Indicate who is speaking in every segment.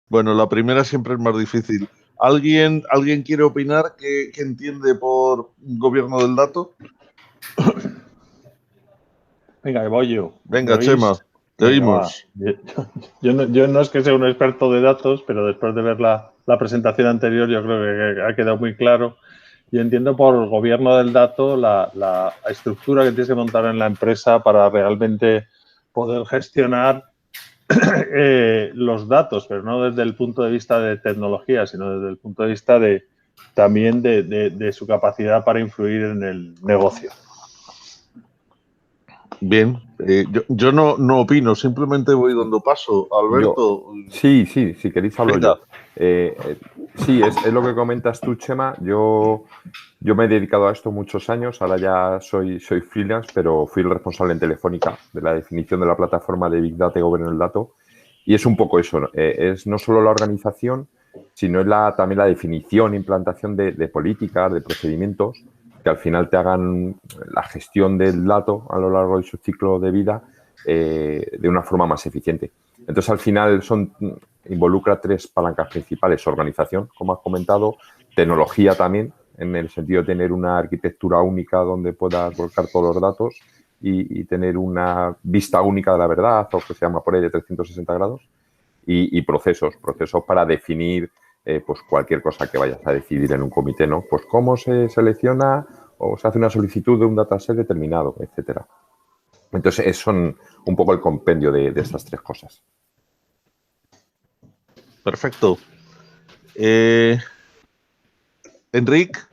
Speaker 1: Bueno, la primera siempre es más difícil. ¿Alguien quiere opinar qué entiende por gobierno del dato?
Speaker 2: Venga, que voy yo.
Speaker 1: Venga, Chema, te oímos.
Speaker 2: Yo no es que sea un experto de datos, pero después de ver la presentación anterior, yo creo que ha quedado muy claro. Y entiendo por gobierno del dato la estructura que tienes que montar en la empresa para realmente poder gestionar los datos, pero no desde el punto de vista de tecnología, sino desde el punto de vista también de su capacidad para influir en el negocio.
Speaker 1: Bien, yo no opino, simplemente voy dando paso. Alberto.
Speaker 3: Sí, si queréis hablo
Speaker 1: Venga.
Speaker 3: yo. Sí, es lo que comentas tú, Chema. Yo me he dedicado a esto muchos años, ahora ya soy freelance, pero fui el responsable en Telefónica de la definición de la plataforma de Big Data y Gobierno del Dato. Y es un poco eso, es no solo la organización, sino también la definición, implantación de políticas, de procedimientos que al final te hagan la gestión del dato a lo largo de su ciclo de vida de una forma más eficiente. Entonces, al final involucra tres palancas principales: organización, como has comentado, tecnología también, en el sentido de tener una arquitectura única donde puedas volcar todos los datos y tener una vista única de la verdad, o que se llama por ahí de 360 grados, y procesos para definir pues cualquier cosa que vayas a decidir en un comité, ¿no? Pues cómo se selecciona o se hace una solicitud de un dataset determinado, etcétera. Entonces, es un poco el compendio de estas tres cosas.
Speaker 1: Perfecto. Enric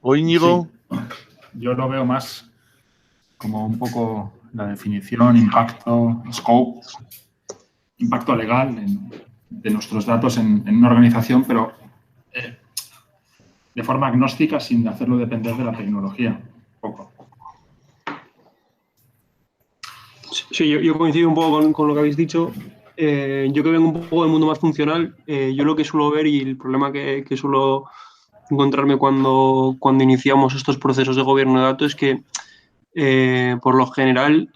Speaker 1: o Íñigo.
Speaker 4: Sí, yo lo veo más como un poco la definición, impacto, scope, impacto legal de nuestros datos en una organización, pero de forma agnóstica, sin hacerlo depender de la tecnología. Poco.
Speaker 5: Sí, yo coincido un poco con lo que habéis dicho. Yo que vengo un poco del mundo más funcional, yo lo que suelo ver y el problema que suelo encontrarme cuando iniciamos estos procesos de gobierno de datos es que por lo general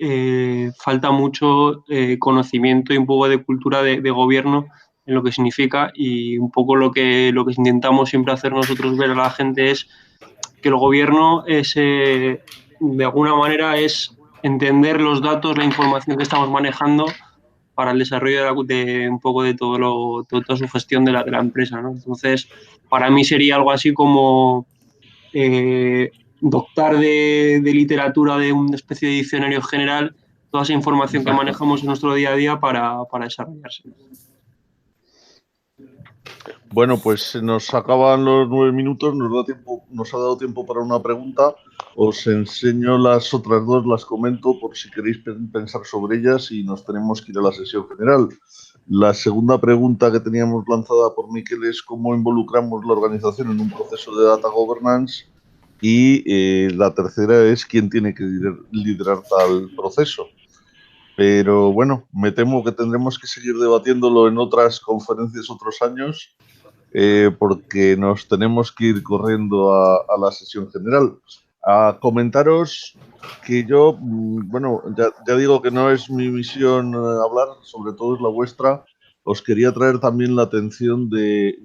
Speaker 5: falta mucho conocimiento y un poco de cultura de gobierno en lo que significa, y un poco lo que intentamos siempre hacer nosotros ver a la gente es que el gobierno es, de alguna manera, es entender los datos, la información que estamos manejando para el desarrollo de un poco de toda su gestión de la empresa, ¿no? Entonces, para mí sería algo así como dotar de literatura, de una especie de diccionario general, toda esa información que manejamos en nuestro día a día para desarrollarse.
Speaker 1: Bueno, pues nos acaban los 9 minutos, nos ha dado tiempo para una pregunta. Os enseño las otras dos, las comento por si queréis pensar sobre ellas y nos tenemos que ir a la sesión general. La segunda pregunta que teníamos lanzada por Miquel es cómo involucramos la organización en un proceso de data governance, y la tercera es quién tiene que liderar tal proceso. Pero bueno, me temo que tendremos que seguir debatiéndolo en otras conferencias otros años, porque nos tenemos que ir corriendo a la sesión general. A comentaros que yo, bueno, ya digo que no es mi misión hablar, sobre todo es la vuestra. Os quería traer también la atención de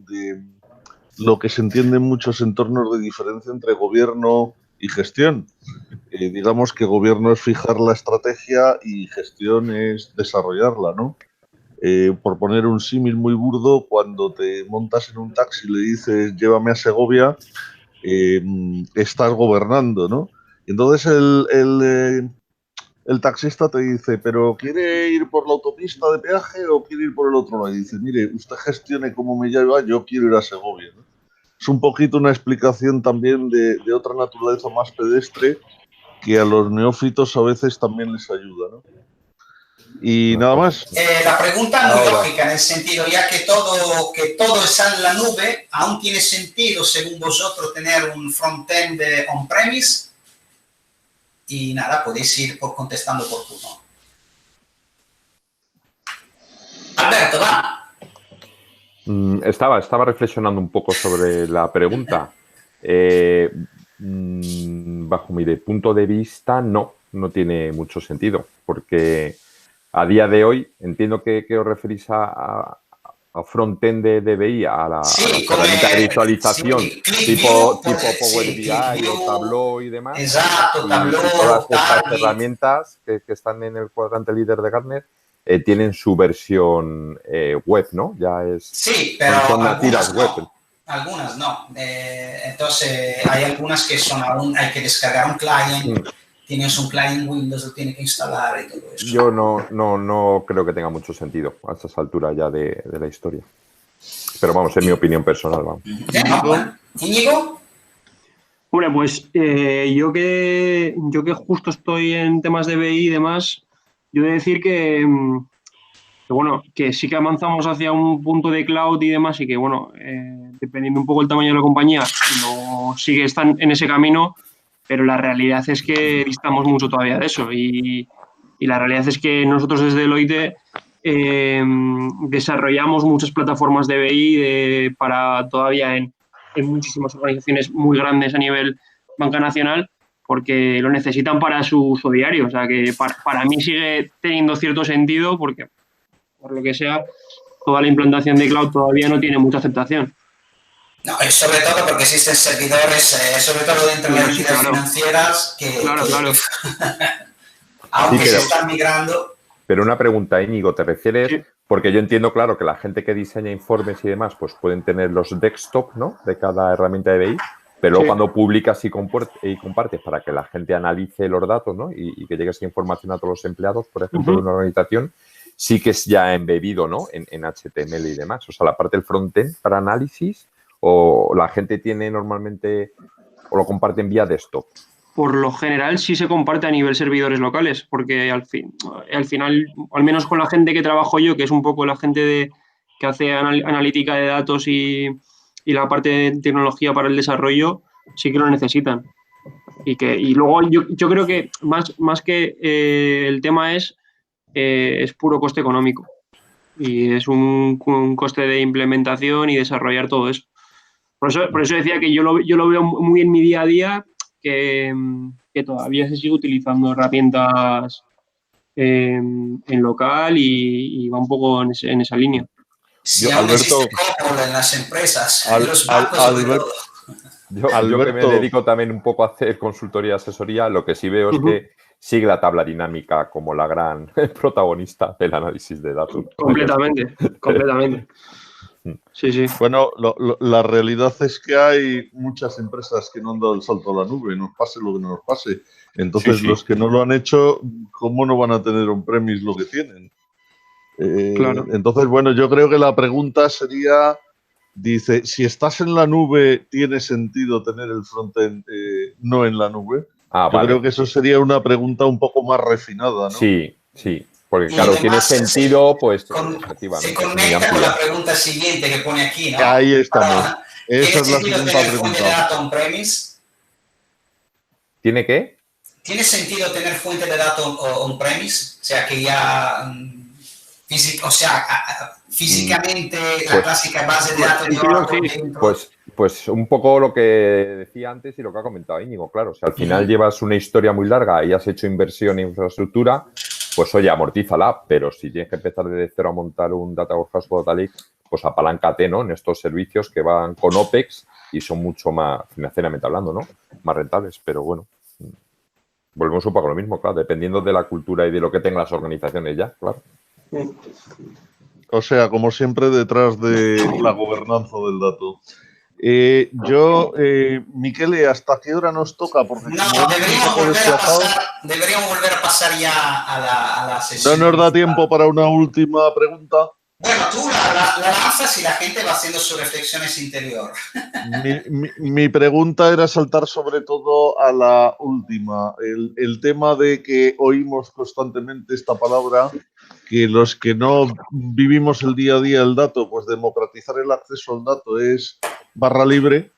Speaker 1: lo que se entiende en muchos entornos de diferencia entre gobierno y gestión. Digamos que gobierno es fijar la estrategia y gestión es desarrollarla, ¿no? Por poner un símil muy burdo, cuando te montas en un taxi y le dices llévame a Segovia, estás gobernando, ¿no? Y entonces el taxista te dice, ¿pero quiere ir por la autopista de peaje o quiere ir por el otro lado? Y dice, mire, usted gestione cómo me lleva, yo quiero ir a Segovia, ¿no? Es un poquito una explicación también de otra naturaleza más pedestre que a los neófitos a veces también les ayuda, ¿no? Y nada más.
Speaker 6: La pregunta es muy lógica, en el sentido, ya que todo está en la nube, ¿aún tiene sentido, según vosotros, tener un front-end on-premise? Y nada, podéis ir contestando por turno. Alberto, va.
Speaker 3: Estaba reflexionando un poco sobre la pregunta. Bajo mi punto de vista, no tiene mucho sentido, porque a día de hoy entiendo que os referís a front-end de DBI, a la herramienta de visualización, tipo Power BI o Tableau y demás.
Speaker 6: Exacto, Tableau,
Speaker 3: y todas estas herramientas que están en el cuadrante líder de Gartner tienen su versión web, ¿no? Ya es.
Speaker 6: Sí, pero
Speaker 3: son nativas web.
Speaker 6: Algunas no. Entonces, hay algunas que son aún, hay que descargar un client, tienes un client Windows, lo tienes que instalar y todo eso.
Speaker 3: Yo no creo que tenga mucho sentido a estas alturas ya de la historia. Pero vamos, es mi opinión personal. Vamos.
Speaker 6: ¿Íñigo?
Speaker 5: Bueno, pues yo que justo estoy en temas de BI y demás, yo he de decir que bueno, que sí que avanzamos hacia un punto de cloud y demás y que, bueno, dependiendo un poco del tamaño de la compañía, no sigue están en ese camino, pero la realidad es que distamos mucho todavía de eso y la realidad es que nosotros desde Deloitte desarrollamos muchas plataformas de BI para todavía en muchísimas organizaciones muy grandes a nivel banca nacional porque lo necesitan para su uso diario. O sea que para mí sigue teniendo cierto sentido porque por lo que sea, toda la implantación de cloud todavía no tiene mucha aceptación.
Speaker 6: No, y sobre todo porque existen servidores, sobre todo dentro de las entidades financieras, que aunque se están migrando.
Speaker 3: Pero una pregunta, Íñigo, ¿te refieres? Sí. Porque yo entiendo, claro, que la gente que diseña informes y demás, pues pueden tener los desktop, ¿no? De cada herramienta de BI, pero luego cuando publicas y compartes para que la gente analice los datos, ¿no? Y que llegue esa información a todos los empleados, por ejemplo, de una organización, sí que es ya embebido, ¿no? En HTML y demás. O sea, la parte del frontend para análisis o la gente tiene normalmente o lo comparte en vía desktop.
Speaker 5: Por lo general sí se comparte a nivel servidores locales, porque al final, al menos con la gente que trabajo yo, que es un poco la gente que hace analítica de datos y la parte de tecnología para el desarrollo, sí que lo necesitan. Y luego yo creo que más que el tema es puro coste económico y es un coste de implementación y desarrollar todo eso. Por eso decía que yo lo veo muy en mi día a día, que todavía se sigue utilizando herramientas en local y va un poco en esa línea.
Speaker 6: Sí, Alberto, en las empresas, en los bancos sobre todo.
Speaker 3: Yo que me dedico también un poco a hacer consultoría y asesoría, lo que sí veo es que sigue la tabla dinámica como la gran protagonista del análisis de datos.
Speaker 5: Completamente. Sí.
Speaker 1: Bueno, la realidad es que hay muchas empresas que no han dado el salto a la nube, nos pase lo que nos pase. Entonces, los que no lo han hecho, ¿cómo no van a tener on-premise lo que tienen?
Speaker 5: Claro.
Speaker 1: Entonces, bueno, yo creo que la pregunta sería, dice, si estás en la nube, ¿tiene sentido tener el frontend no en la nube? Yo creo que eso sería una pregunta un poco más refinada, ¿no?
Speaker 3: Sí. Porque, claro, tiene sentido, pues,
Speaker 6: efectivamente. Se conecta con la pregunta siguiente que pone aquí, ¿no?
Speaker 1: Ahí estamos. Esa es la segunda pregunta.
Speaker 6: ¿Fuente de datos on-premise?
Speaker 3: ¿Tiene qué?
Speaker 6: ¿Tiene sentido tener fuente de datos on-premise? O sea, que ya... físicamente la clásica base de datos de Oracle.
Speaker 3: Pues un poco lo que decía antes y lo que ha comentado Íñigo, claro. Si al final llevas una historia muy larga y has hecho inversión en infraestructura, pues oye, amortízala, pero si tienes que empezar desde cero a montar un Data Warehouse fotovoltaico, pues apaláncate, ¿no? En estos servicios que van con OPEX y son mucho más, financieramente hablando, ¿no? Más rentables, pero bueno. Volvemos un poco a lo mismo, claro, dependiendo de la cultura y de lo que tengan las organizaciones ya, claro.
Speaker 1: O sea, como siempre, detrás de la gobernanza del dato. Miquele, ¿hasta qué hora nos toca? Porque
Speaker 6: deberíamos volver a pasar ya a la sesión.
Speaker 1: ¿No nos da tiempo para una última pregunta?
Speaker 6: Bueno, tú la lanzas y la gente va haciendo sus reflexiones interior.
Speaker 1: Mi pregunta era saltar sobre todo a la última. El tema de que oímos constantemente esta palabra, que los que no vivimos el día a día el dato, pues democratizar el acceso al dato es barra libre.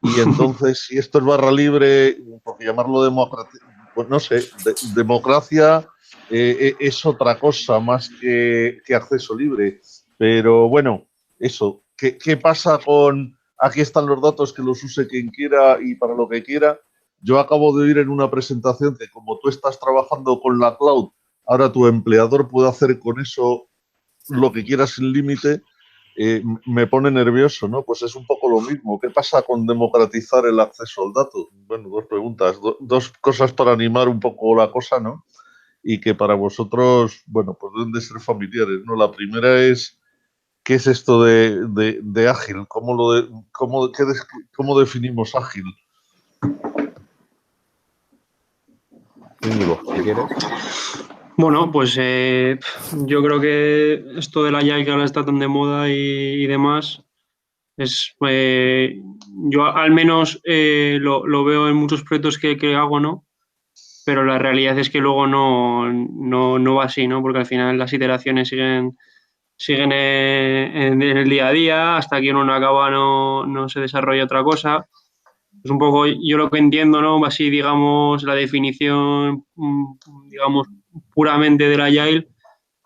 Speaker 1: Y entonces, si esto es barra libre, porque llamarlo democracia, pues no sé, democracia es otra cosa más que acceso libre. Pero bueno, eso, ¿qué pasa con aquí están los datos, que los use quien quiera y para lo que quiera. Yo acabo de oír en una presentación que como tú estás trabajando con la cloud, ahora tu empleador puede hacer con eso lo que quiera sin límite. Me pone nervioso, ¿no? Pues es un poco lo mismo. ¿Qué pasa con democratizar el acceso al dato? Bueno, dos preguntas, dos cosas para animar un poco la cosa, ¿no? Y que para vosotros, bueno, pues deben de ser familiares, ¿no? La primera es, ¿qué es esto de ágil? ¿Cómo definimos ágil?
Speaker 3: Íñigo, si quieres.
Speaker 5: Bueno, pues yo creo que esto de la Agile que ahora está tan de moda y demás, es yo al menos lo veo en muchos proyectos que hago, ¿no? Pero la realidad es que luego no va así, ¿no? Porque al final las iteraciones siguen en el día a día, hasta que uno no acaba no se desarrolla otra cosa. Es un poco, yo lo que entiendo, ¿no? Así, digamos, la definición, digamos, puramente del Agile,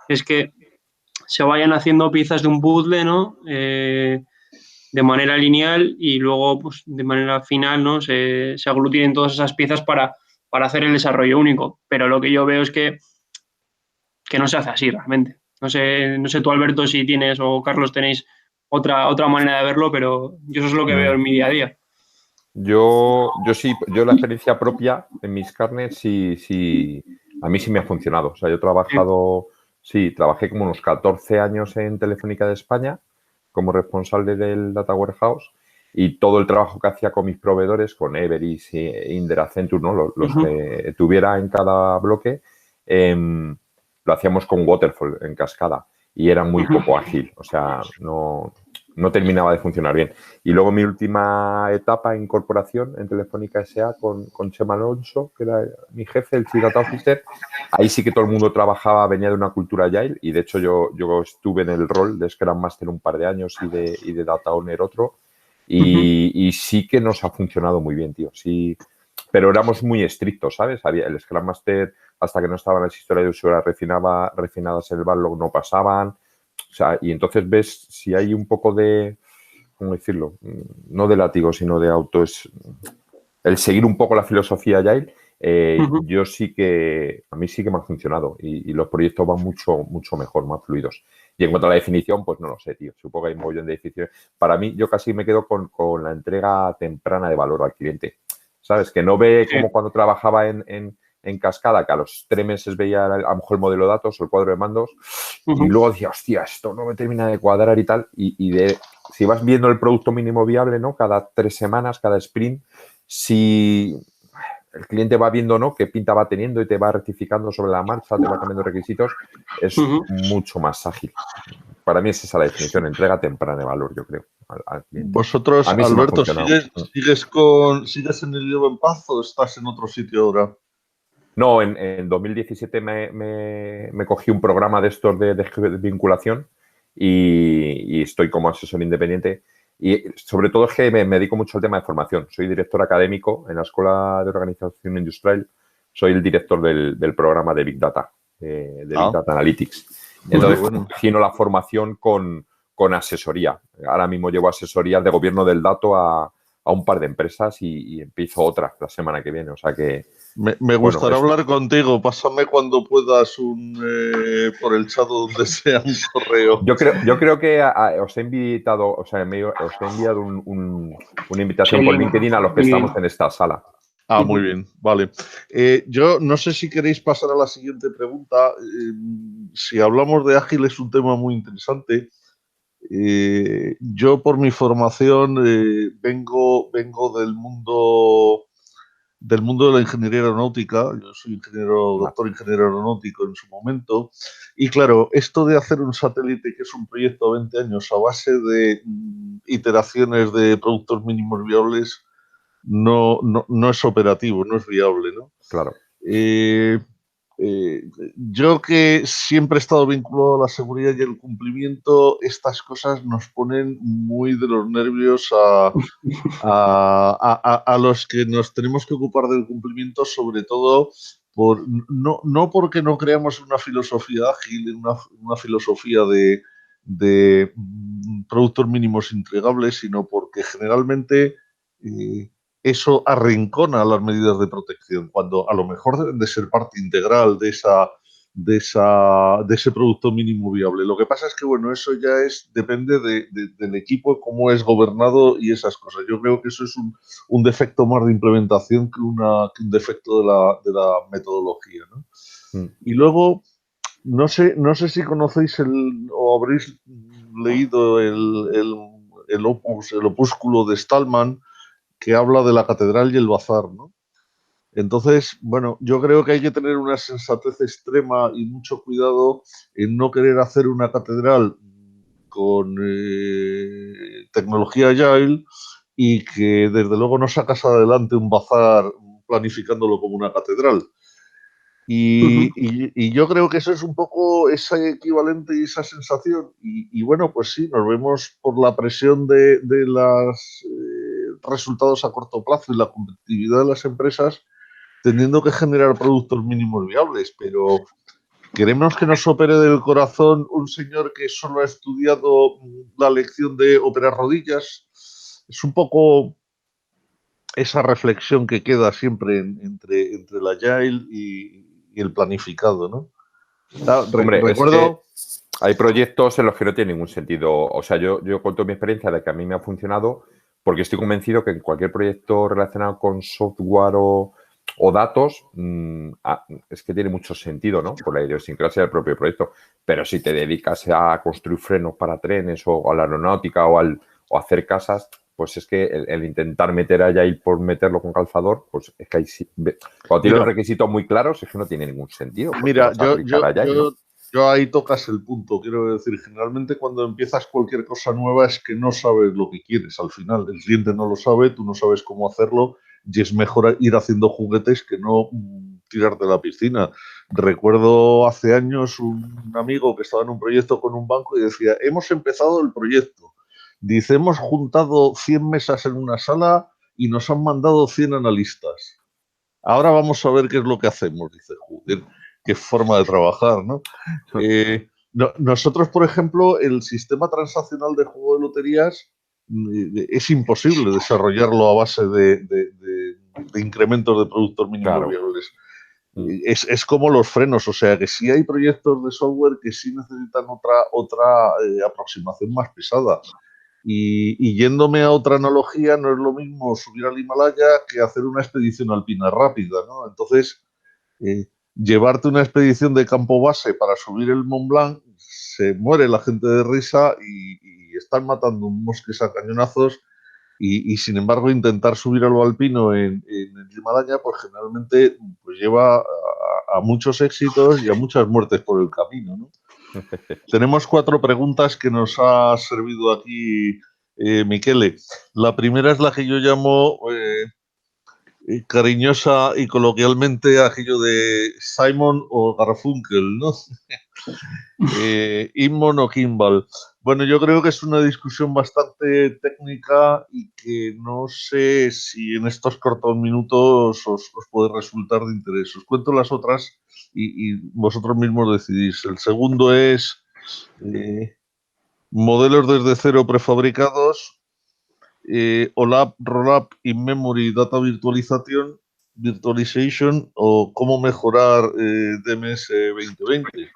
Speaker 5: es que se vayan haciendo piezas de un puzzle, ¿no? De manera lineal y luego, pues, de manera final, ¿no? Se aglutinen todas esas piezas para hacer el desarrollo único. Pero lo que yo veo es que no se hace así realmente. No sé tú, Alberto, si tienes o Carlos tenéis otra manera de verlo, pero yo eso es lo que veo en mi día a día.
Speaker 3: Yo sí, yo la experiencia propia en mis carnes sí, a mí sí me ha funcionado. O sea, yo he trabajado, trabajé como unos 14 años en Telefónica de España como responsable del Data Warehouse y todo el trabajo que hacía con mis proveedores, con Everis, Indra, Accenture, ¿no? Los que tuviera en cada bloque, lo hacíamos con Waterfall en cascada y era muy poco ágil. O sea, no terminaba de funcionar bien. Y luego mi última etapa en corporación, en Telefónica S.A., con Chema Alonso, que era mi jefe, el Chief Data Officer, ahí sí que todo el mundo trabajaba, venía de una cultura Agile, y de hecho yo estuve en el rol de Scrum Master un par de años y de Data Owner otro, y sí que nos ha funcionado muy bien, tío. Sí, pero éramos muy estrictos, ¿sabes? El Scrum Master, hasta que no estaban las historias de usuario refinadas en el backlog, no pasaban. O sea, y entonces ves si hay un poco de, ¿cómo decirlo? No de látigo, sino de el seguir un poco la filosofía Agile. Yo sí que, a mí sí que me ha funcionado y los proyectos van mucho mejor, más fluidos. Y en cuanto a la definición, pues no lo sé, tío. Supongo que hay un montón de definiciones. Para mí, yo casi me quedo con la entrega temprana de valor al cliente. ¿Sabes? Que no ve como cuando trabajaba en cascada, que a los 3 meses veía a lo mejor el modelo de datos o el cuadro de mandos y luego decía, hostia, esto no me termina de cuadrar y tal. Si vas viendo el producto mínimo viable, ¿no? Cada 3 semanas, cada sprint, si el cliente va viendo, ¿no? Qué pinta va teniendo y te va rectificando sobre la marcha, te va cambiando requisitos, es mucho más ágil. Para mí es esa la definición, entrega temprana de valor, yo creo, al cliente.
Speaker 1: Vosotros, Alberto, ¿sigues en el Idioma en Paz o estás en otro sitio ahora?
Speaker 3: No, en 2017 me cogí un programa de estos de vinculación y estoy como asesor independiente. Y sobre todo es que me dedico mucho al tema de formación. Soy director académico en la Escuela de Organización Industrial. Soy el director del programa de Big Data, de Big Data Analytics. Entonces, compagino la formación con asesoría. Ahora mismo llevo asesorías de gobierno del dato a un par de empresas y empiezo otra la semana que viene. O sea que...
Speaker 1: Me gustaría hablar contigo. Pásame cuando puedas por el chat o donde sea un correo.
Speaker 3: Yo creo que os he invitado, o sea, os he enviado una invitación por LinkedIn a los que estamos en esta sala.
Speaker 1: Muy bien, vale. Yo no sé si queréis pasar a la siguiente pregunta. Si hablamos de ágil es un tema muy interesante. Yo por mi formación vengo del mundo de la ingeniería aeronáutica. Yo soy doctor ingeniero aeronáutico en su momento. Y claro, esto de hacer un satélite, que es un proyecto de 20 años a base de iteraciones de productos mínimos viables, no es operativo, no es viable, ¿no?
Speaker 3: Claro.
Speaker 1: Yo que siempre he estado vinculado a la seguridad y el cumplimiento, estas cosas nos ponen muy de los nervios a los que nos tenemos que ocupar del cumplimiento, sobre todo no porque no creamos una filosofía ágil, una filosofía de productos mínimos entregables, sino porque generalmente eso arrincona las medidas de protección, cuando a lo mejor deben de ser parte integral de ese producto mínimo viable. Lo que pasa es que, bueno, eso ya depende del equipo, cómo es gobernado y esas cosas. Yo creo que eso es un defecto más de implementación que un defecto de la metodología, ¿no? Y luego, no sé si conocéis o habréis leído el opúsculo de Stallman, que habla de la catedral y el bazar, ¿no? Entonces, bueno, yo creo que hay que tener una sensatez extrema y mucho cuidado en no querer hacer una catedral con tecnología agile y que desde luego no sacas adelante un bazar planificándolo como una catedral. Y yo creo que eso es un poco ese equivalente y esa sensación. Y bueno, pues sí, nos vemos por la presión de los resultados a corto plazo y la competitividad de las empresas teniendo que generar productos mínimos viables, pero queremos que nos opere del corazón un señor que solo ha estudiado la lección de operar rodillas. Es un poco esa reflexión que queda siempre entre el agile y el planificado, ¿no?
Speaker 3: Hombre,
Speaker 1: recuerdo...
Speaker 3: es que hay proyectos en los que no tiene ningún sentido. O sea, yo cuento mi experiencia de que a mí me ha funcionado porque estoy convencido que en cualquier proyecto relacionado con software o datos es que tiene mucho sentido, ¿no? Por la idiosincrasia del propio proyecto. Pero si te dedicas a construir frenos para trenes o a la aeronáutica o a hacer casas, pues es que el intentar meter Agile por meterlo con calzador, pues es que ahí sí, cuando tiene los requisitos muy claros es que no tiene ningún sentido.
Speaker 1: Mira, yo ahí tocas el punto. Quiero decir, generalmente cuando empiezas cualquier cosa nueva es que no sabes lo que quieres. Al final, el cliente no lo sabe, tú no sabes cómo hacerlo y es mejor ir haciendo juguetes que no tirar de la piscina. Recuerdo hace años un amigo que estaba en un proyecto con un banco y decía, hemos empezado el proyecto. Dice, hemos juntado 100 mesas en una sala y nos han mandado 100 analistas. Ahora vamos a ver qué es lo que hacemos. Dice, joder, qué forma de trabajar, ¿no? Nosotros, por ejemplo, el sistema transaccional de juego de loterías es imposible desarrollarlo a base de incrementos de productos mínimos viables. Es como los frenos, o sea que sí hay proyectos de software que sí necesitan otra aproximación más pesada. Y yéndome a otra analogía, no es lo mismo subir al Himalaya que hacer una expedición alpina rápida, ¿no? Entonces, llevarte una expedición de campo base para subir el Mont Blanc, se muere la gente de risa y están matando mosques a cañonazos y sin embargo intentar subir a lo alpino en el Himalaya, pues generalmente pues lleva a muchos éxitos y a muchas muertes por el camino, ¿no? Tenemos 4 preguntas que nos ha servido aquí Michele. La primera es la que yo llamo cariñosa y coloquialmente aquello de Simon o Garfunkel, ¿no? Inmon o Kimball. Bueno, yo creo que es una discusión bastante técnica y que no sé si en estos cortos minutos os puede resultar de interés. Os cuento las otras y vosotros mismos decidís. El segundo es modelos desde cero prefabricados, OLAP, ROLAP, In-Memory, Data Virtualization o cómo mejorar DMS 2020.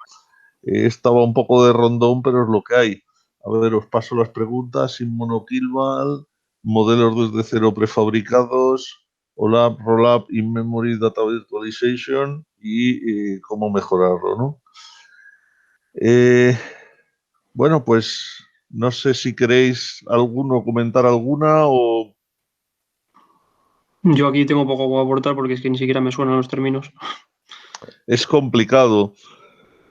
Speaker 1: Estaba un poco de rondón, pero es lo que hay. A ver, os paso las preguntas. Inmonokilval, modelos desde cero prefabricados, OLAP, ROLAP, In-Memory, Data Virtualization y cómo mejorarlo, ¿no? Bueno, pues no sé si queréis comentar alguna o...
Speaker 5: Yo aquí tengo poco que aportar porque es que ni siquiera me suenan los términos.
Speaker 1: Es complicado.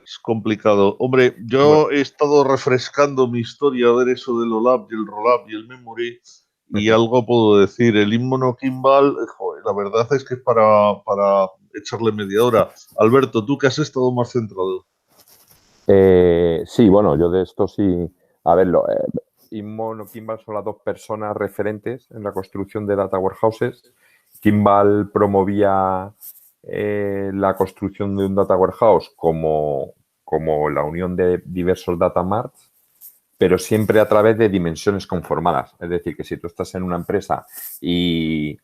Speaker 1: Es complicado. Hombre, yo he estado refrescando mi historia a ver eso del OLAP y el ROLAP y el Memory y algo puedo decir. El Inmono-Kimball, la verdad es que es para echarle media hora. Alberto, tú que has estado más centrado.
Speaker 3: Sí, bueno, yo de esto sí... A ver, Inmon o Kimball son las 2 personas referentes en la construcción de data warehouses. Kimball promovía la construcción de un data warehouse como la unión de diversos data marts pero siempre a través de dimensiones conformadas. Es decir, que si tú estás en una empresa y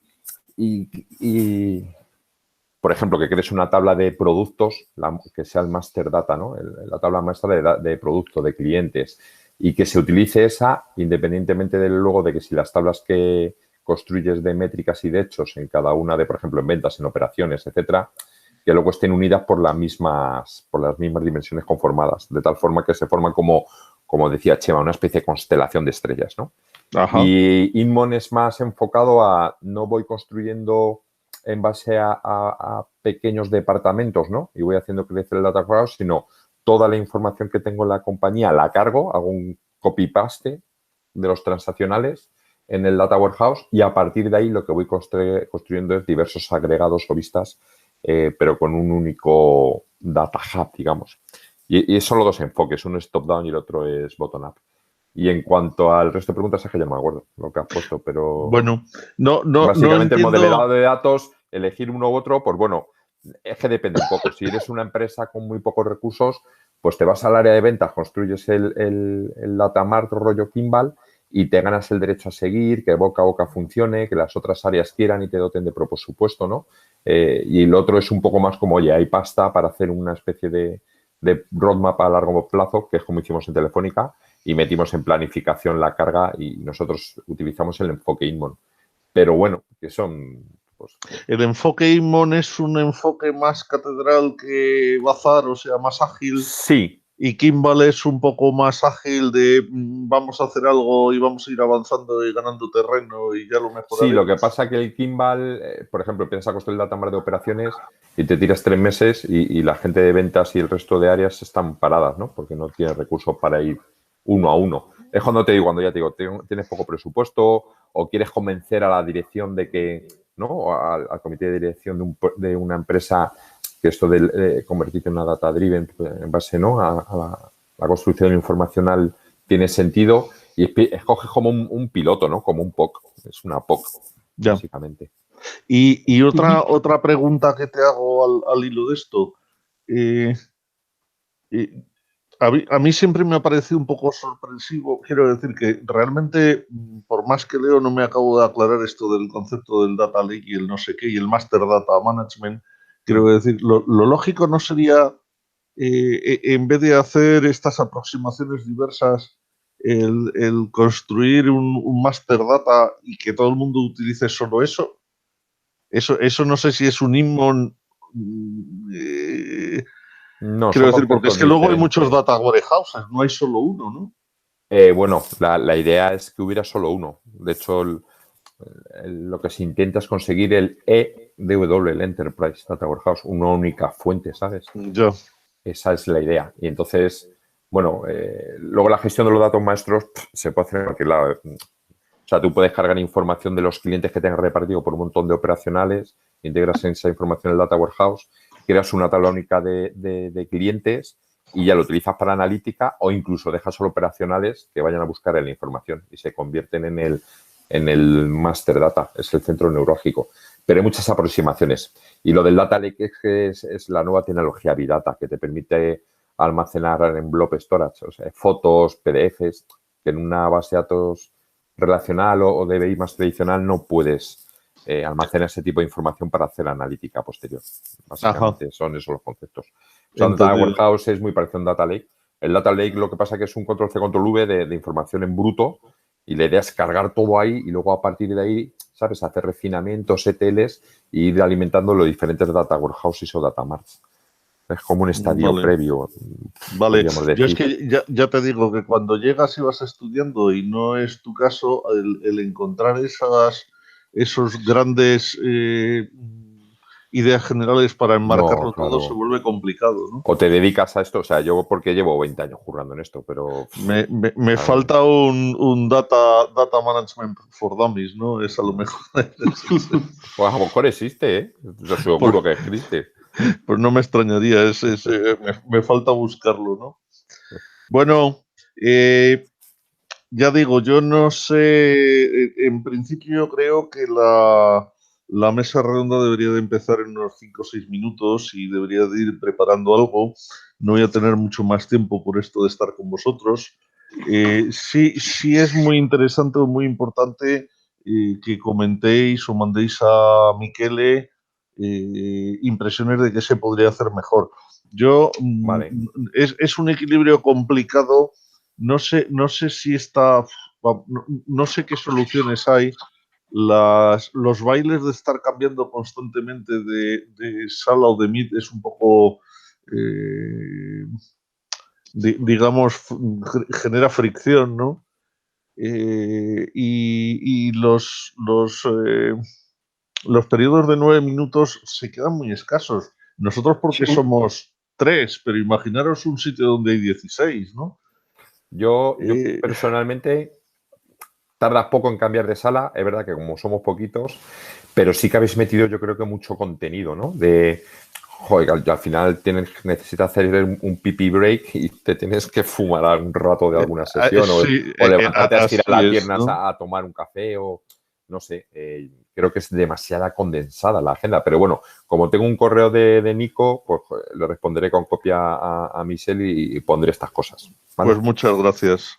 Speaker 3: por ejemplo, que crees una tabla de productos, que sea el master data, ¿no? La tabla maestra de producto, de clientes, y que se utilice esa independientemente de luego de que si las tablas que construyes de métricas y de hechos en cada una de, por ejemplo, en ventas, en operaciones, etcétera, que luego estén unidas por las mismas dimensiones conformadas, de tal forma que se forman como decía Chema, una especie de constelación de estrellas, ¿no?
Speaker 1: Ajá.
Speaker 3: Y Inmon es más enfocado a no voy construyendo en base a pequeños departamentos, ¿no? Y voy haciendo crecer el data warehouse, sino toda la información que tengo en la compañía la cargo, hago un copy-paste de los transaccionales en el data warehouse y a partir de ahí lo que voy construyendo es diversos agregados o vistas, pero con un único data hub, digamos. Y son los dos enfoques, uno es top-down y el otro es bottom-up. Y en cuanto al resto de preguntas, es que ya no me acuerdo lo que has puesto, pero...
Speaker 1: Bueno, no
Speaker 3: básicamente
Speaker 1: entiendo...
Speaker 3: el modelado de datos, elegir uno u otro, pues bueno, es que depende un poco. Si eres una empresa con muy pocos recursos, pues te vas al área de ventas, construyes el data mart rollo Kimball y te ganas el derecho a seguir, que boca a boca funcione, que las otras áreas quieran y te doten de presupuesto, ¿no? Y el otro es un poco más como, oye, hay pasta para hacer una especie de roadmap a largo plazo, que es como hicimos en Telefónica, y metimos en planificación la carga y nosotros utilizamos el enfoque Inmon. Pero bueno, que son... Pues,
Speaker 1: el enfoque Inmon es un enfoque más catedral que Bazar, o sea, más ágil.
Speaker 3: Sí.
Speaker 1: Y Kimball es un poco más ágil de vamos a hacer algo y vamos a ir avanzando y ganando terreno y ya lo mejoraremos.
Speaker 3: Sí, lo que pasa que el Kimball, por ejemplo, empiezas a construir el data mart de operaciones y te tiras 3 meses y la gente de ventas y el resto de áreas están paradas, ¿no? Porque no tienes recursos para ir uno a uno. Es cuando ya te digo, tienes poco presupuesto o quieres convencer a la dirección de que, ¿no? Al comité de dirección de una empresa que esto de convertirte en una data driven en base, ¿no? a la construcción informacional tiene sentido y escoges como un piloto, ¿no? Como un POC. Es una POC,
Speaker 1: ya.
Speaker 3: Básicamente.
Speaker 1: Y otra pregunta que te hago al hilo de esto. A mí siempre me ha parecido un poco sorpresivo. Quiero decir que realmente, por más que leo, no me acabo de aclarar esto del concepto del data lake y el no sé qué y el master data management. Quiero decir, lo lógico no sería, en vez de hacer estas aproximaciones diversas, el construir un master data y que todo el mundo utilice solo eso. Eso no sé si es un Inmon.
Speaker 3: No,
Speaker 1: Quiero decir, porque
Speaker 3: conceptos
Speaker 1: es que luego hay
Speaker 3: diferentes.
Speaker 1: muchos data warehouses, no hay solo uno, ¿no?
Speaker 3: Bueno, la idea es que hubiera solo uno. De hecho, lo que se intenta es conseguir el EDW, el Enterprise Data Warehouse, una única fuente, ¿sabes?
Speaker 1: Ya.
Speaker 3: Esa es la idea. Y entonces, bueno, luego la gestión de los datos maestros se puede hacer en cualquier lado. O sea, tú puedes cargar información de los clientes que tengas repartido por un montón de operacionales, integras esa información en el Data Warehouse, creas una tabla única de clientes y ya lo utilizas para analítica o incluso dejas solo operacionales que vayan a buscar en la información y se convierten en el master data, es el centro neurálgico. Pero hay muchas aproximaciones. Y lo del data lake es la nueva tecnología Big Data que te permite almacenar en blob storage, o sea, fotos, PDFs, que en una base de datos relacional o de BI más tradicional no puedes almacenar ese tipo de información para hacer analítica posterior. Básicamente son esos los conceptos. O sea, un data warehouse es muy parecido a un data lake. El data lake lo que pasa es que es un control C, control V de información en bruto y la idea es cargar todo ahí y luego a partir de ahí, ¿sabes? Hacer refinamientos, ETLs e ir alimentando los diferentes data warehouses o data marts. Es como un estadio previo.
Speaker 1: Vale, yo es que ya te digo que cuando llegas y vas estudiando y no es tu caso, el encontrar esos grandes ideas generales para enmarcarlo todo se vuelve complicado, ¿no?
Speaker 3: O te dedicas a esto, o sea, yo porque llevo 20 años currando en esto, pero...
Speaker 1: Me falta un data management for dummies, ¿no? Es a lo mejor.
Speaker 3: Pues a lo mejor existe, ¿eh? Yo seguro que existe.
Speaker 1: Pues no me extrañaría, me falta buscarlo, ¿no? Bueno, ya digo, yo no sé, en principio creo que la mesa redonda debería de empezar en unos 5 o 6 minutos y debería de ir preparando algo. No voy a tener mucho más tiempo por esto de estar con vosotros. sí es muy interesante o muy importante que comentéis o mandéis a Michele impresiones de qué se podría hacer mejor. Yo,
Speaker 3: Vale.
Speaker 1: es un equilibrio complicado, no sé si está, no sé qué soluciones hay. Los bailes de estar cambiando constantemente de sala o de meet es un poco, digamos, genera fricción, ¿no? Y los periodos de 9 minutos se quedan muy escasos. Nosotros porque somos 3, pero imaginaros un sitio donde hay 16, ¿no?
Speaker 3: Yo personalmente tarda poco en cambiar de sala, es verdad que como somos poquitos, pero sí que habéis metido yo creo que mucho contenido, ¿no? Joder, al final necesitas hacer un pipí break y te tienes que fumar un rato de alguna sesión o levantarte a estirar las piernas, ¿no? a tomar un café o no sé, creo que es demasiada condensada la agenda, pero bueno, como tengo un correo de Nico, pues le responderé con copia a Michelle y pondré estas cosas, ¿vale?
Speaker 1: Pues muchas gracias.